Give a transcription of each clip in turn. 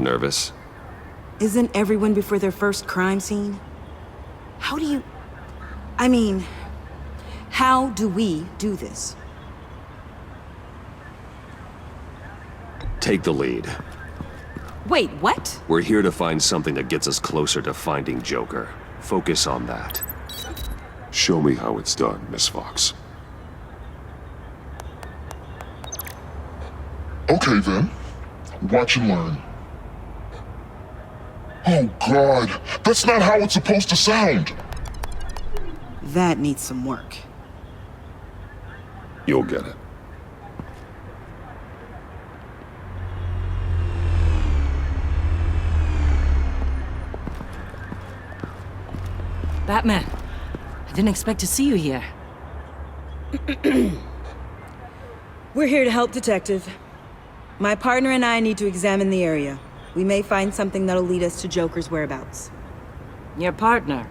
Nervous? Isn't everyone before their first crime scene? How do you... I mean, how do we do this? Take the lead. Wait, what? We're here to find something that gets us closer to finding Joker. Focus on that. Show me how it's done, Miss Fox. Okay then. Watch and learn. Oh God, that's not how it's supposed to sound! That needs some work. You'll get it. Batman, I didn't expect to see you here. We're here to help, Detective. My partner and I need to examine the area. We may find something that'll lead us to Joker's whereabouts. Your partner.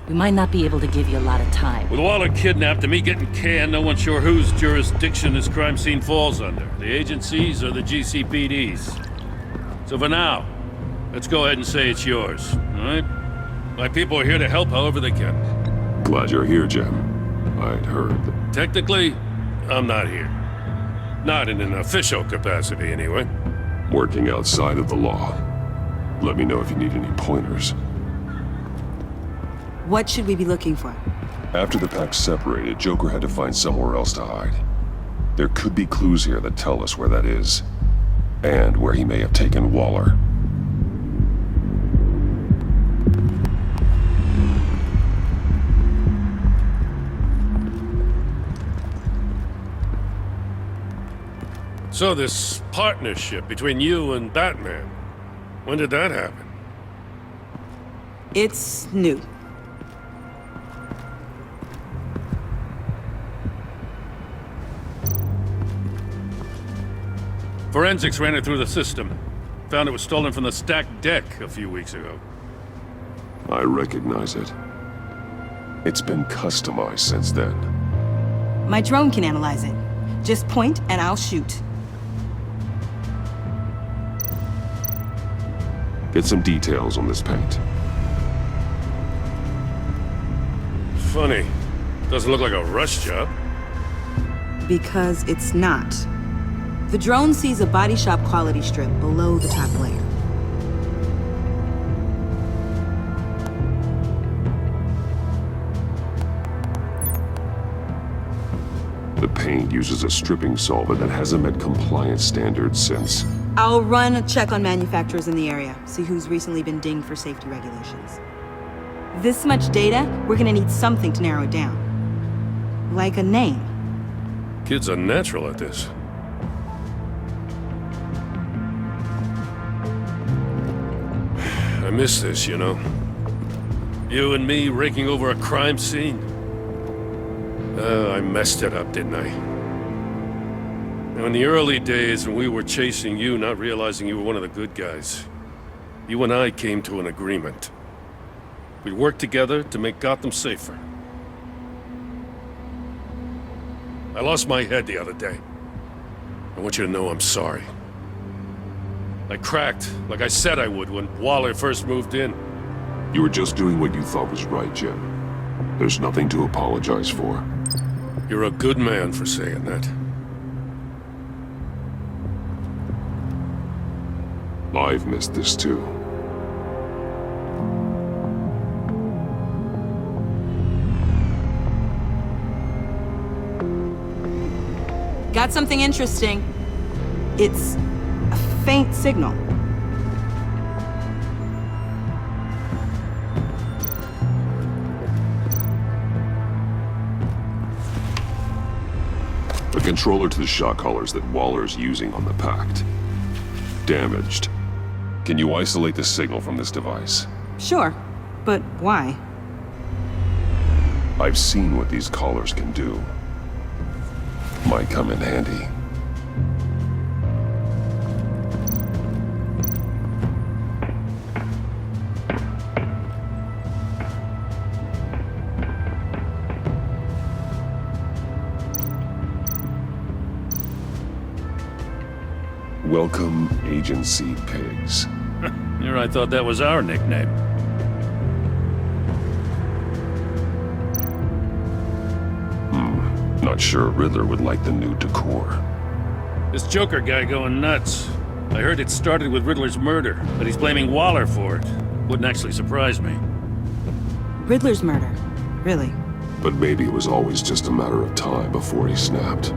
We might not be able to give you a lot of time. With Waller kidnapped and me getting canned, no one's sure whose jurisdiction this crime scene falls under. The agencies or the GCPD's. So for now, let's go ahead and say it's yours, all right? My people are here to help however they can. Glad you're here, Jim. I'd heard that... Technically, I'm not here. Not in an official capacity, anyway. Working outside of the law. Let me know if you need any pointers. What should we be looking for? After the pack separated, Joker had to find somewhere else to hide. There could be clues here that tell us where that is. And where he may have taken Waller. So this partnership between you and Batman, when did that happen? It's new. Forensics ran it through the system. Found it was stolen from the stacked deck a few weeks ago. I recognize it. It's been customized since then. My drone can analyze it. Just point and I'll shoot. Get some details on this paint. Funny. Doesn't look like a rush job. Because it's not. The drone sees a body shop quality strip below the top layer. The paint uses a stripping solvent that hasn't met compliance standards since... I'll run a check on manufacturers in the area, see who's recently been dinged for safety regulations. This much data, we're gonna need something to narrow it down. Like a name. Kids are natural at this. I miss this, you know. You and me raking over a crime scene. I messed it up, didn't I? Now, in the early days when we were chasing you, not realizing you were one of the good guys, you and I came to an agreement. We'd work together to make Gotham safer. I lost my head the other day. I want you to know I'm sorry. I cracked, like I said I would when Waller first moved in. You were just doing what you thought was right, Jim. There's nothing to apologize for. You're a good man for saying that. I've missed this too. Got something interesting. It's a faint signal. A controller to the shot collars that Waller's using on the Pact. Damaged. Can you isolate the signal from this device? Sure, but why? I've seen what these collars can do. Might come in handy. Welcome, Agency Pigs. Here I thought that was our nickname. Not sure Riddler would like the new decor. This Joker guy going nuts. I heard it started with Riddler's murder, but he's blaming Waller for it. Wouldn't actually surprise me. Riddler's murder. Really? But maybe it was always just a matter of time before he snapped.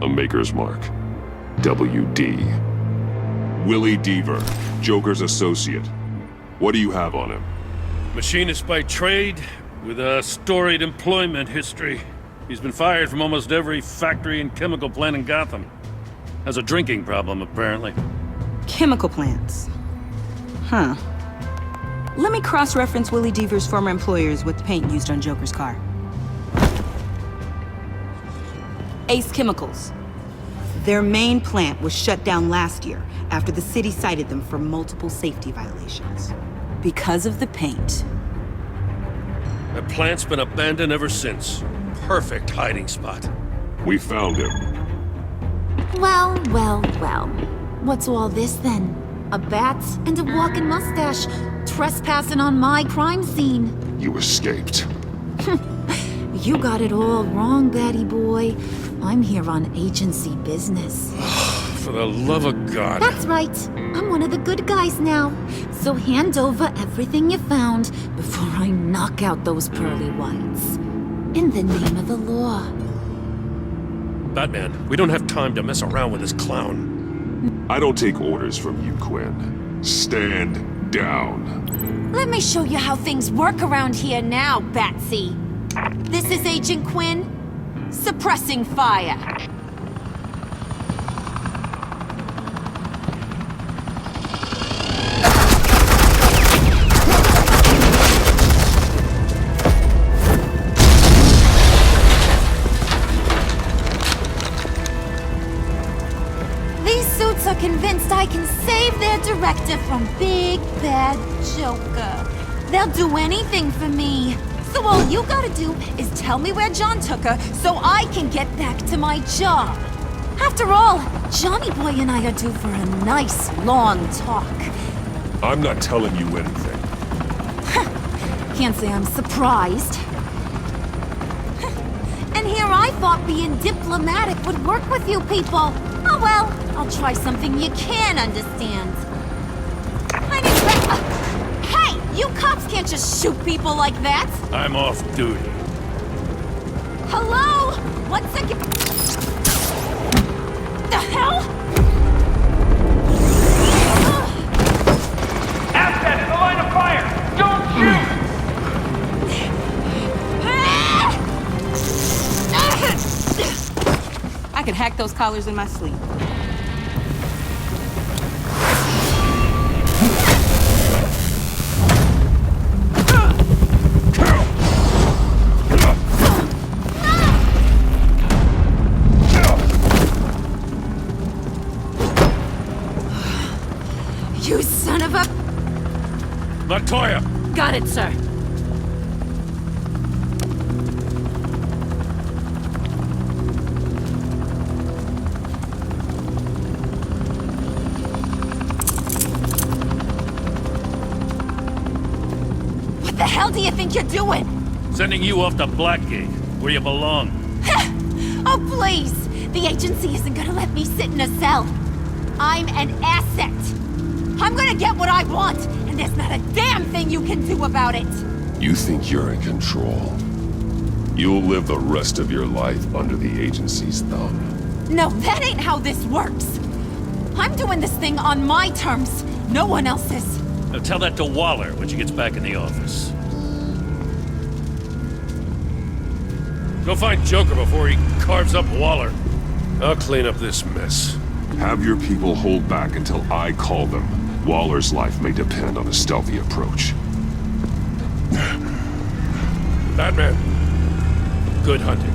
A Maker's Mark. WD. Willie Deaver, Joker's associate. What do you have on him? Machinist by trade, with a storied employment history. He's been fired from almost every factory and chemical plant in Gotham. Has a drinking problem, apparently. Chemical plants. Huh. Let me cross-reference Willie Deaver's former employers with the paint used on Joker's car. Ace Chemicals. Their main plant was shut down last year after the city cited them for multiple safety violations. Because of the paint. That plant's been abandoned ever since. Perfect hiding spot. We found him. Well, well, well. What's all this then? A bat and a walking mustache trespassing on my crime scene. You escaped. You got it all wrong, Batty boy. I'm here on agency business. For the love of God. That's right. I'm one of the good guys now. So hand over everything you found before I knock out those pearly whites. In the name of the law. Batman, we don't have time to mess around with this clown. I don't take orders from you, Quinn. Stand down. Let me show you how things work around here now, Batsy. This is Agent Quinn. Suppressing fire. These suits are convinced I can save their director from Big Bad Joker. They'll do anything for me. So all you gotta do is tell me where John took her so I can get back to my job. After all, Johnny Boy and I are due for a nice, long talk. I'm not telling you anything. Can't say I'm surprised. And here I thought being diplomatic would work with you people. Oh well, I'll try something you can understand. I didn't Hey! You cops can't just shoot people like that! I'm off duty. Hello? 1 second. The hell? Assets in the line of fire! Don't shoot! I could hack those collars in my sleep. You son of a... Latoya! Got it, sir. What the hell do you think you're doing? Sending you off to Blackgate, where you belong. Oh, please! The agency isn't gonna let me sit in a cell. I'm an asset. I'm gonna get what I want, and there's not a damn thing you can do about it. You think you're in control? You'll live the rest of your life under the agency's thumb. No, that ain't how this works. I'm doing this thing on my terms, no one else's. Now tell that to Waller when she gets back in the office. Go find Joker before he carves up Waller. I'll clean up this mess. Have your people hold back until I call them. Waller's life may depend on a stealthy approach. Batman, good hunting.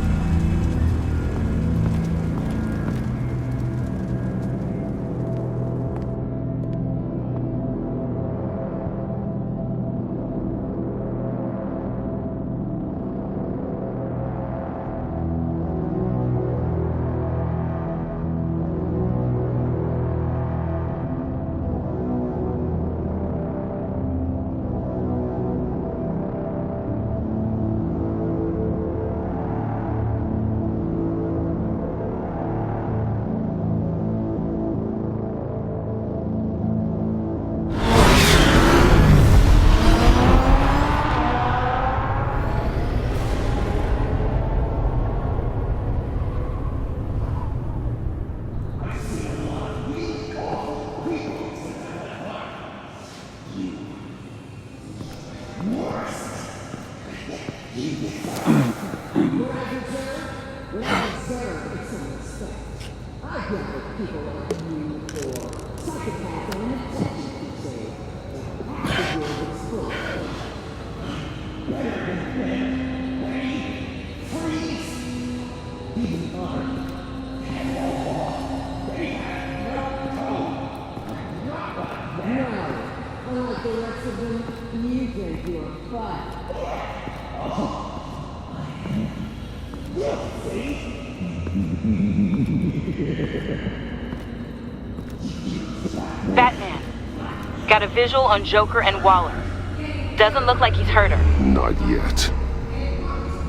Batman, got a visual on Joker and Waller. Doesn't look like he's hurt her. Not yet.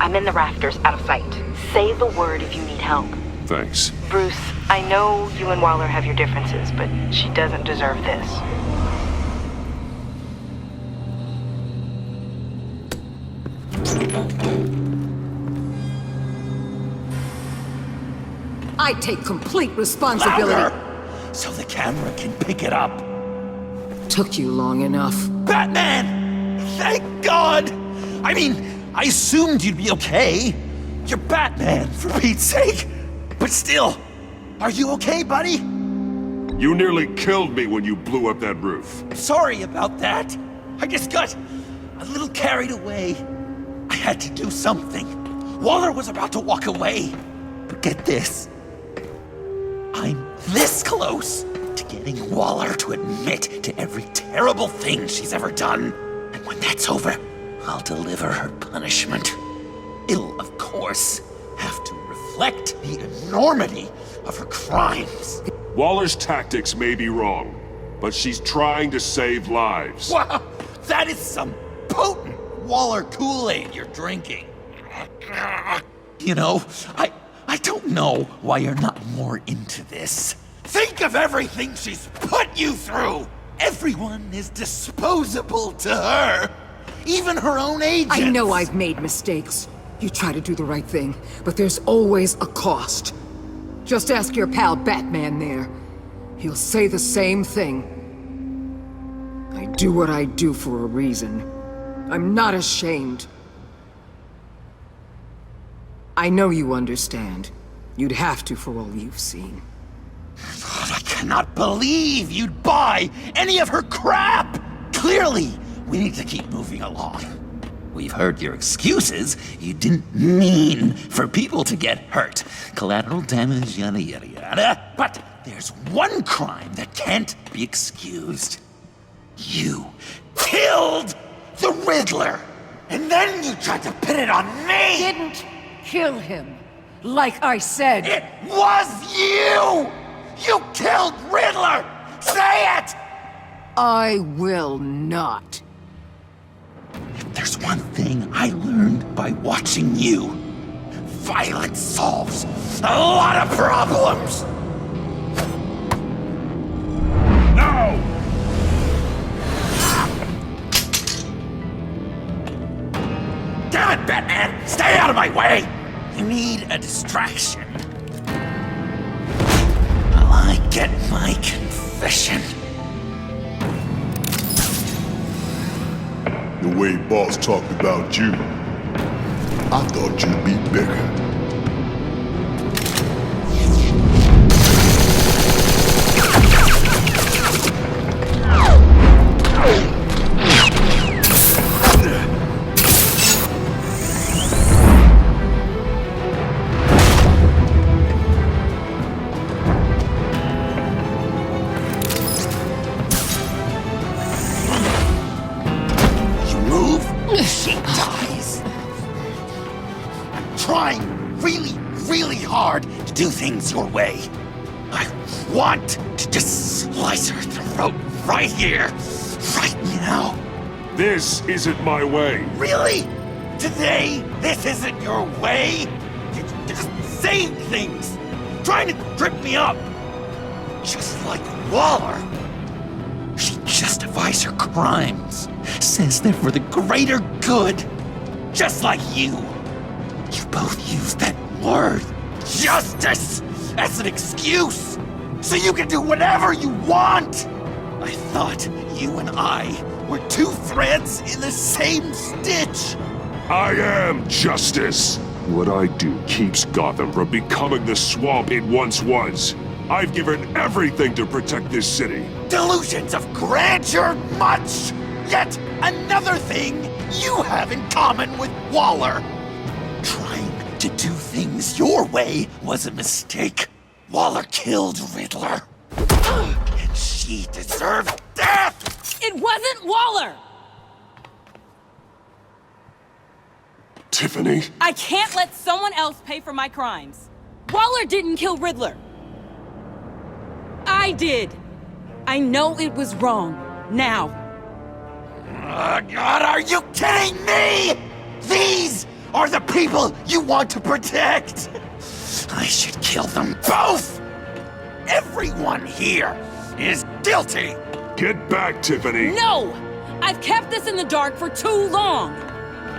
I'm in the rafters, out of sight. Say the word if you need help. Thanks. Bruce, I know you and Waller have your differences, but she doesn't deserve this. I take complete responsibility. Louder, so the camera can pick it up. Took you long enough. Batman! Thank God! I mean, I assumed you'd be okay. You're Batman, for Pete's sake. But still, are you okay, buddy? You nearly killed me when you blew up that roof. Sorry about that. I just got a little carried away. I had to do something. Waller was about to walk away. But get this. I'm this close to getting Waller to admit to every terrible thing she's ever done. And when that's over, I'll deliver her punishment. It'll, of course, have to reflect the enormity of her crimes. Waller's tactics may be wrong, but she's trying to save lives. Wow, that is some potent Waller Kool-Aid you're drinking. You know, I don't know why you're not more into this. Think of everything she's put you through! Everyone is disposable to her. Even her own agents. I know I've made mistakes. You try to do the right thing, but there's always a cost. Just ask your pal Batman there. He'll say the same thing. I do what I do for a reason. I'm not ashamed. I know you understand. You'd have to for all you've seen. God, I cannot believe you'd buy any of her crap! Clearly, we need to keep moving along. We've heard your excuses. You didn't mean for people to get hurt. Collateral damage, yada yada yada. But there's one crime that can't be excused. You killed the Riddler! And then you tried to pin it on me! Didn't kill him, like I said. It was you! You killed Riddler! Say it! I will not. If there's one thing I learned by watching you, violence solves a lot of problems! No! Damn it, Batman! Stay out of my way! You need a distraction. While I get my confession. The way Boss talked about you, I thought you'd be bigger. She dies. I'm trying really hard to do things your way. I want to just slice her throat right here, right now. This isn't my way. Really? Today, this isn't your way? You're just saying things, trying to trip me up. Just like Waller. She justifies her crimes, says they're for the greater good. Just like you. You both use that word, justice, as an excuse, so you can do whatever you want. I thought you and I were two threads in the same stitch. I am justice! What I do keeps Gotham from becoming the swamp it once was. I've given everything to protect this city. Delusions of grandeur much! Yet another thing you have in common with Waller. Trying to do things your way was a mistake. Waller killed Riddler. And she deserved death! It wasn't Waller! Tiffany? I can't let someone else pay for my crimes. Waller didn't kill Riddler. I did. I know it was wrong. Now. God, are you kidding me? These are the people you want to protect. I should kill them both. Everyone here is guilty. Get back, Tiffany! No! I've kept this in the dark for too long.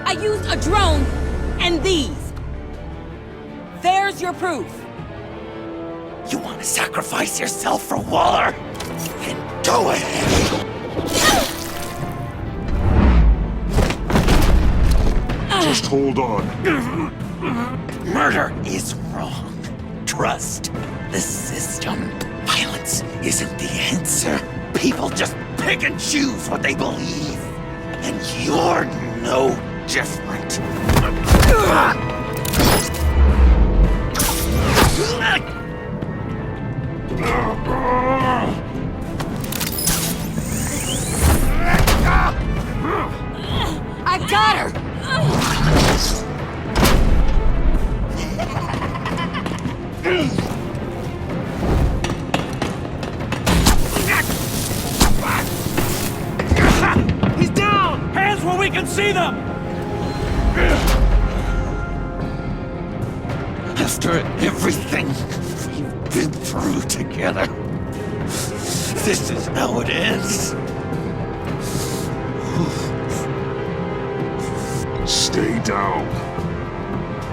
I used a drone and these. There's your proof. You want to sacrifice yourself for Waller? Then go ahead. Just hold on. Murder is wrong. Trust the system. Violence isn't the answer. People just pick and choose what they believe. And you're no different. I got her! He's down! Hands where we can see them! After everything we've been through together, this is how it ends. Stay down.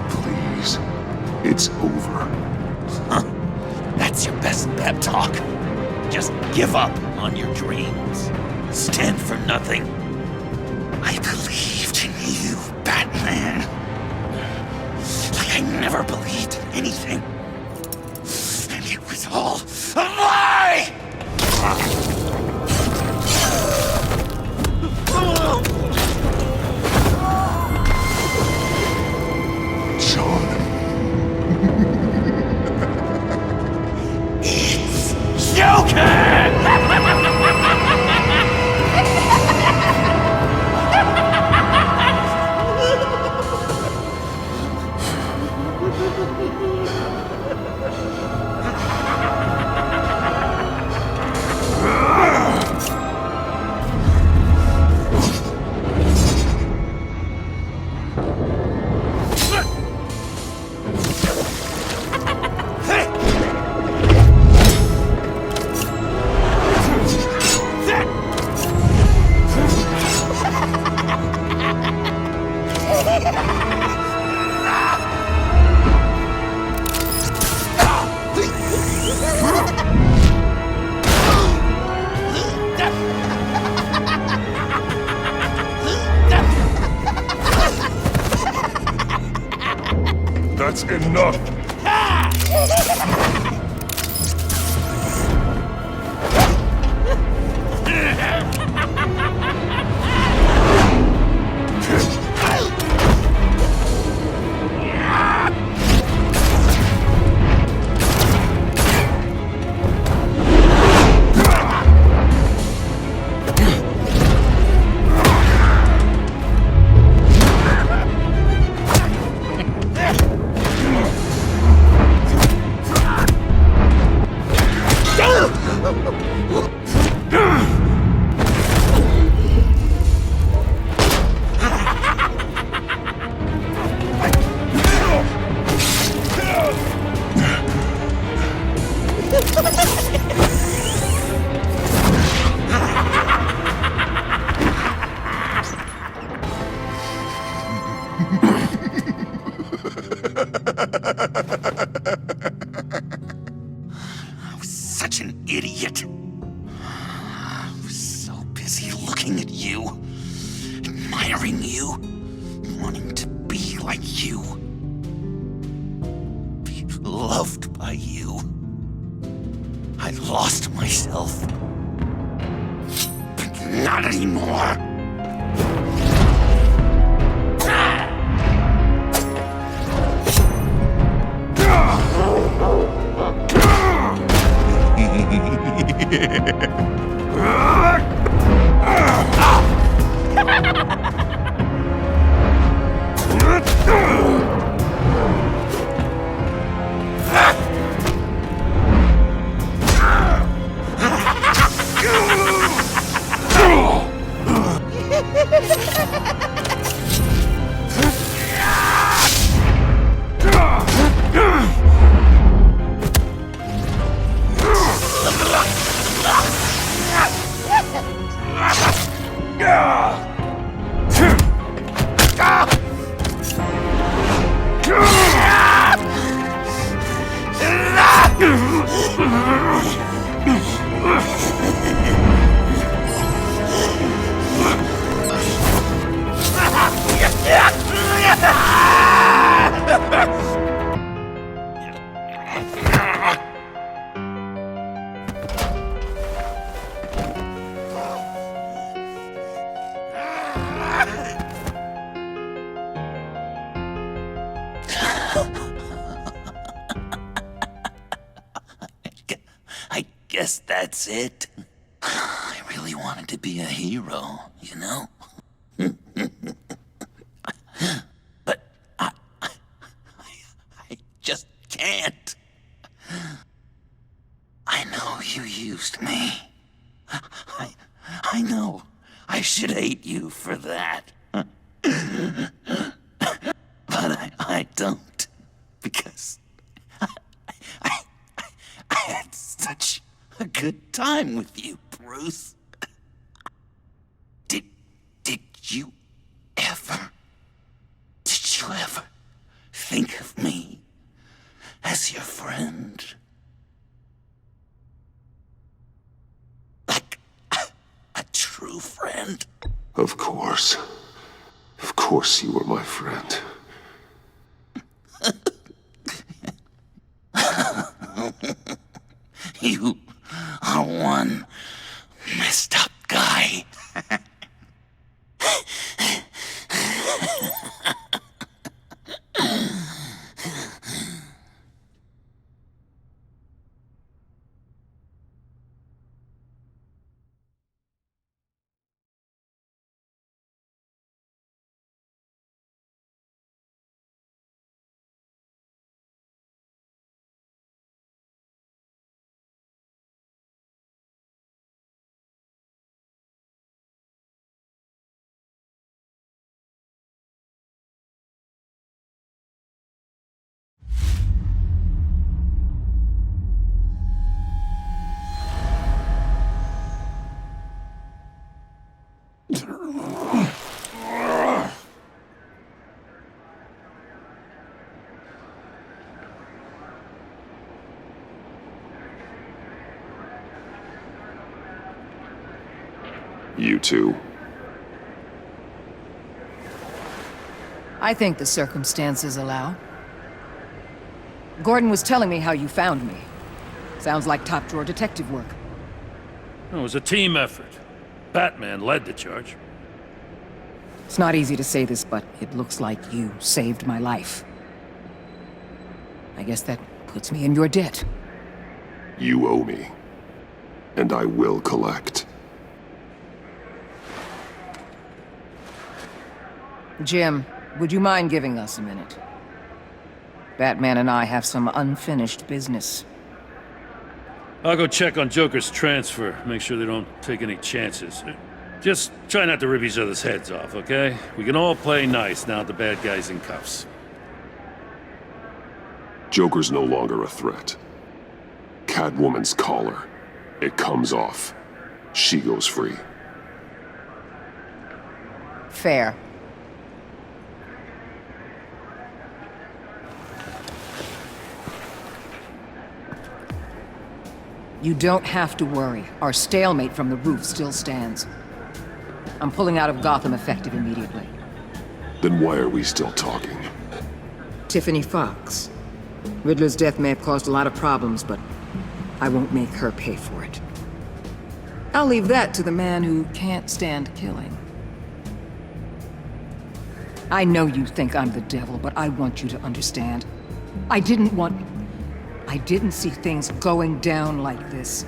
Please. It's over. Huh? That's your best pep talk. Just give up on your dreams. Stand for nothing. I believed in you, Batman. Like I never believed in anything. And it was all a lie! John. It's Joker! That's enough! I was such an idiot. I was so busy looking at you, admiring you, wanting to be like you. Be loved by you. I lost myself. But not anymore. I guess that's it. I really wanted to be a hero, you know? But I just can't. I know you used me. I know. I should hate you for that. But I don't. Because I had such a good time with you, Bruce. Did you ever think of me as your friend? Like a true friend? Of course. Of course you were my friend. You are one messed up guy. You too. I think the circumstances allow. Gordon was telling me how you found me. Sounds like top-drawer detective work. It was a team effort. Batman led the charge. It's not easy to say this, but it looks like you saved my life. I guess that puts me in your debt. You owe me. And I will collect. Jim, would you mind giving us a minute? Batman and I have some unfinished business. I'll go check on Joker's transfer, make sure they don't take any chances. Just try not to rip each other's heads off, okay? We can all play nice now that the bad guy's in cuffs. Joker's no longer a threat. Catwoman's collar. It comes off. She goes free. Fair. You don't have to worry. Our stalemate from the roof still stands. I'm pulling out of Gotham effective immediately. Then why are we still talking? Tiffany Fox. Riddler's death may have caused a lot of problems, but I won't make her pay for it. I'll leave that to the man who can't stand killing. I know you think I'm the devil, but I want you to understand. I didn't see things going down like this.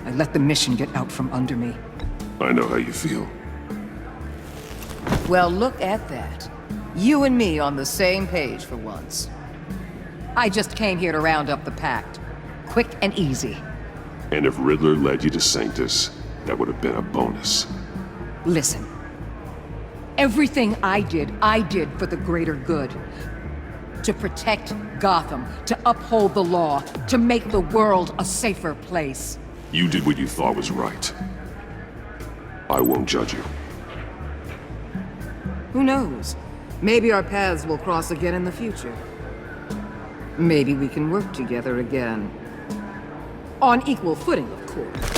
I let the mission get out from under me. I know how you feel. Well, look at that. You and me on the same page for once. I just came here to round up the Pact. Quick and easy. And if Riddler led you to Sanctus, that would have been a bonus. Listen. Everything I did for the greater good. To protect Gotham, to uphold the law, to make the world a safer place. You did what you thought was right. I won't judge you. Who knows? Maybe our paths will cross again in the future. Maybe we can work together again. On equal footing, of course.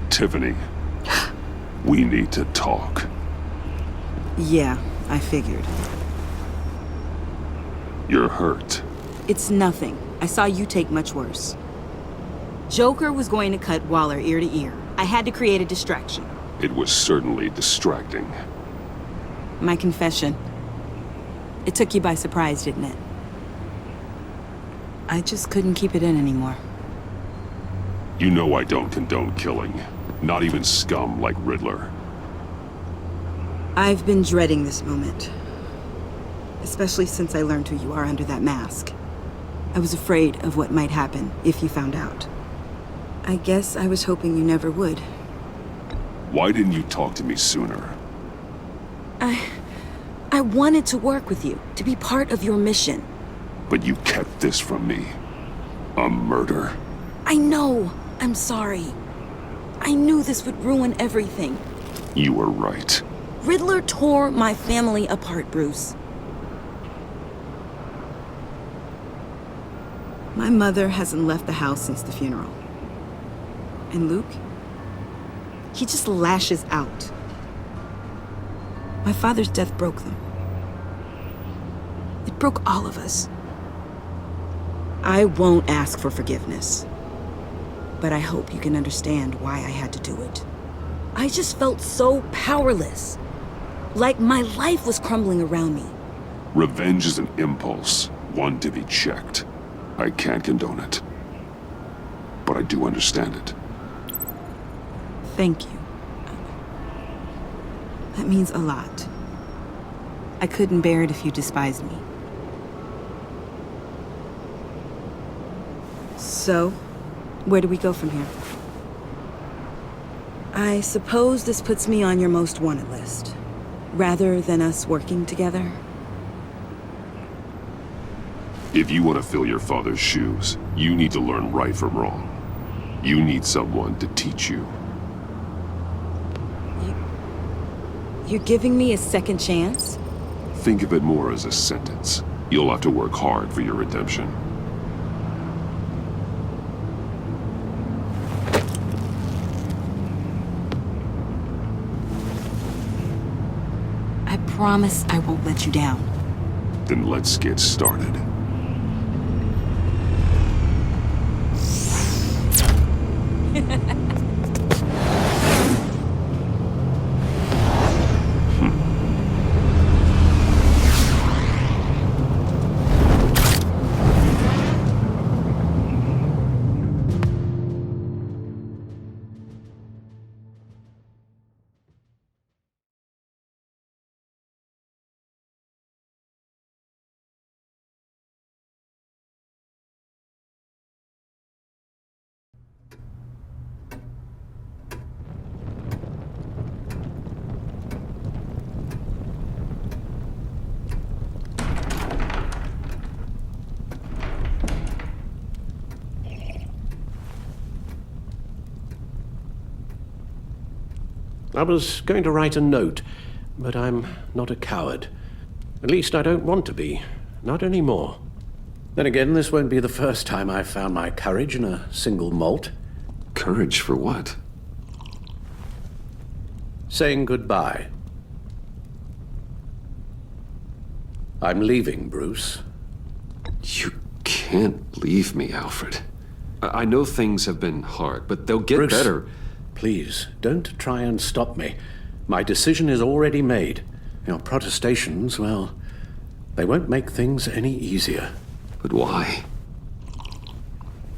Tiffany, we need to talk. Yeah, I figured. You're hurt. It's nothing. I saw you take much worse. Joker was going to cut Waller ear to ear. I had to create a distraction. It was certainly distracting. My confession. It took you by surprise, didn't it? I just couldn't keep it in anymore. You know I don't condone killing. Not even scum like Riddler. I've been dreading this moment. Especially since I learned who you are under that mask. I was afraid of what might happen if you found out. I guess I was hoping you never would. Why didn't you talk to me sooner? I wanted to work with you, to be part of your mission. But you kept this from me. A murder? I know. I'm sorry. I knew this would ruin everything. You were right. Riddler tore my family apart, Bruce. My mother hasn't left the house since the funeral. And Luke? He just lashes out. My father's death broke them. It broke all of us. I won't ask for forgiveness. But I hope you can understand why I had to do it. I just felt so powerless. Like my life was crumbling around me. Revenge is an impulse, one to be checked. I can't condone it. But I do understand it. Thank you. That means a lot. I couldn't bear it if you despised me. So, where do we go from here? I suppose this puts me on your most wanted list, rather than us working together. If you want to fill your father's shoes, you need to learn right from wrong. You need someone to teach you. You're giving me a second chance? Think of it more as a sentence. You'll have to work hard for your redemption. promise I won't let you down. Then let's get started. I was going to write a note, but I'm not a coward. At least I don't want to be. Not anymore. Then again, this won't be the first time I've found my courage in a single malt. Courage for what? Saying goodbye. I'm leaving, Bruce. You can't leave me, Alfred. I know things have been hard, but they'll get Bruce, better. Please, don't try and stop me. My decision is already made. Your protestations, well, they won't make things any easier. But why?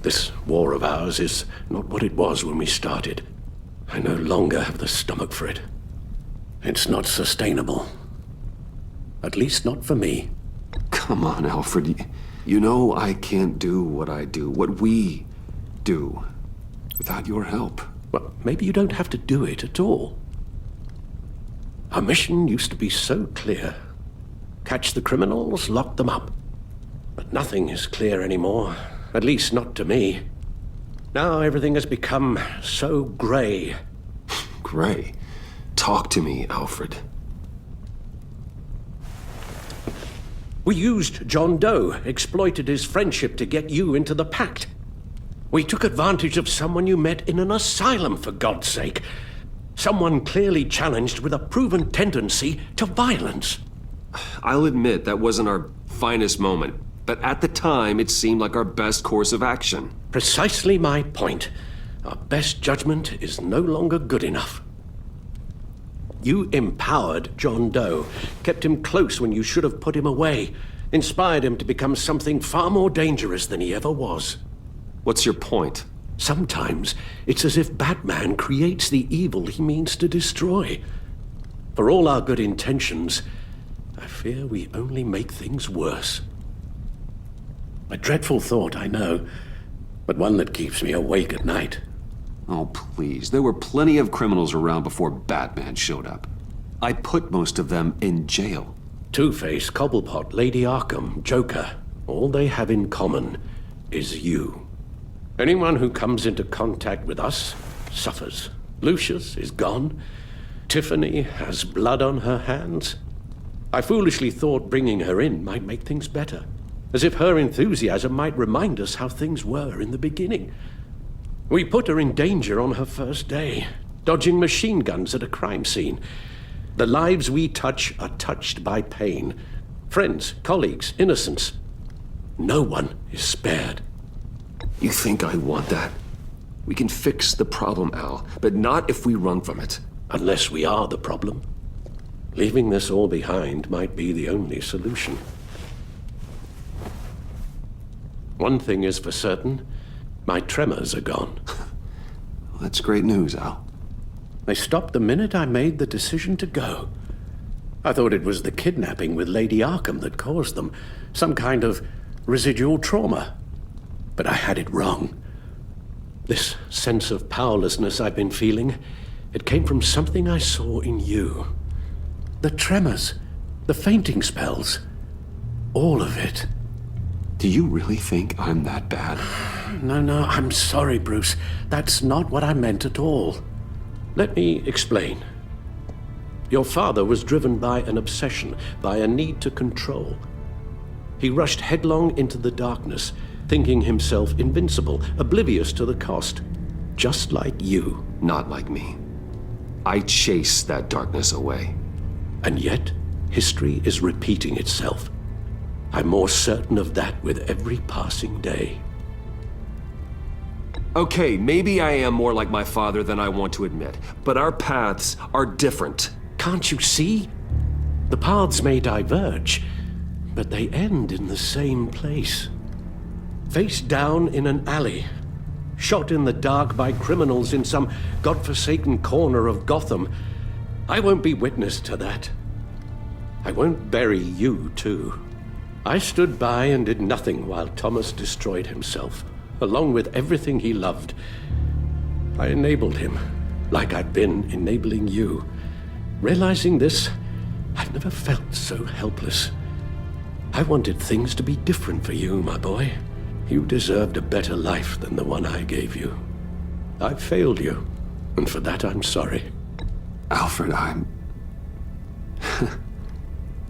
This war of ours is not what it was when we started. I no longer have the stomach for it. It's not sustainable. At least not for me. Come on, Alfred. You know I can't do what I do, what we do, without your help. Well, maybe you don't have to do it at all. Our mission used to be so clear. Catch the criminals, lock them up. But nothing is clear anymore, at least not to me. Now everything has become so gray. Gray? Talk to me, Alfred. We used John Doe, exploited his friendship to get you into the pact. We took advantage of someone you met in an asylum, for God's sake. Someone clearly challenged with a proven tendency to violence. I'll admit that wasn't our finest moment, but at the time it seemed like our best course of action. Precisely my point. Our best judgment is no longer good enough. You empowered John Doe, kept him close when you should have put him away, inspired him to become something far more dangerous than he ever was. What's your point? Sometimes it's as if Batman creates the evil he means to destroy. For all our good intentions, I fear we only make things worse. A dreadful thought, I know, but one that keeps me awake at night. Oh, please. There were plenty of criminals around before Batman showed up. I put most of them in jail. Two-Face, Cobblepot, Lady Arkham, Joker, all they have in common is you. Anyone who comes into contact with us suffers. Lucius is gone. Tiffany has blood on her hands. I foolishly thought bringing her in might make things better, as if her enthusiasm might remind us how things were in the beginning. We put her in danger on her first day, dodging machine guns at a crime scene. The lives we touch are touched by pain. Friends, colleagues, innocents. No one is spared. You think I want that? We can fix the problem, Al, but not if we run from it. Unless we are the problem. Leaving this all behind might be the only solution. One thing is for certain, my tremors are gone. Well, that's great news, Al. They stopped the minute I made the decision to go. I thought it was the kidnapping with Lady Arkham that caused them, some kind of residual trauma. But I had it wrong. This sense of powerlessness I've been feeling, it came from something I saw in you. The tremors, the fainting spells, all of it. Do you really think I'm that bad? No, I'm sorry, Bruce. That's not what I meant at all. Let me explain. Your father was driven by an obsession, by a need to control. He rushed headlong into the darkness, thinking himself invincible, oblivious to the cost. Just like you. Not like me. I chased that darkness away. And yet, history is repeating itself. I'm more certain of that with every passing day. Okay, maybe I am more like my father than I want to admit, but our paths are different. Can't you see? The paths may diverge, but they end in the same place. Face down in an alley, shot in the dark by criminals in some godforsaken corner of Gotham. I won't be witness to that. I won't bury you, too. I stood by and did nothing while Thomas destroyed himself, along with everything he loved. I enabled him, like I've been enabling you. Realizing this, I've never felt so helpless. I wanted things to be different for you, my boy. You deserved a better life than the one I gave you. I failed you, and for that I'm sorry. Alfred, I'm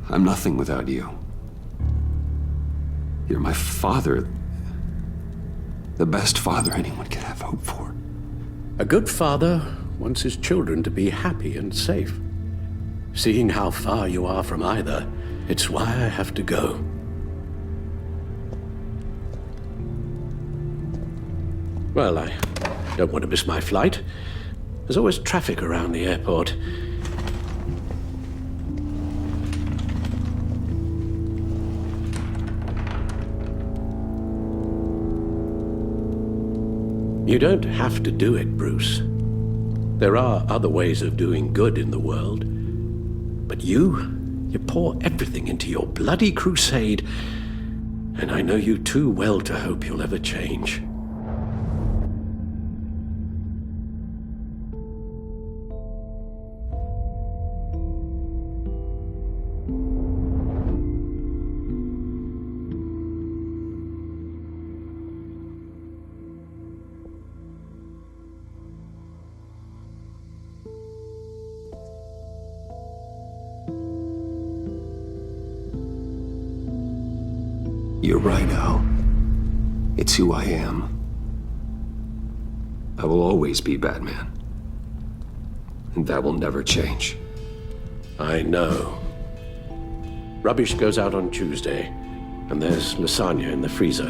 nothing without you. You're my father. The best father anyone could have hope for. A good father wants his children to be happy and safe. Seeing how far you are from either, it's why I have to go. Well, I don't want to miss my flight. There's always traffic around the airport. You don't have to do it, Bruce. There are other ways of doing good in the world. But you pour everything into your bloody crusade, and I know you too well to hope you'll ever change. You're right, Al. It's who I am. I will always be Batman. And that will never change. I know. Rubbish goes out on Tuesday, and there's lasagna in the freezer.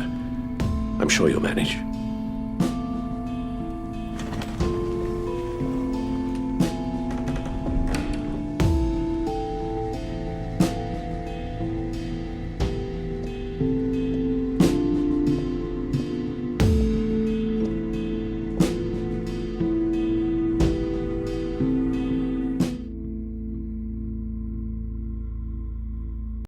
I'm sure you'll manage.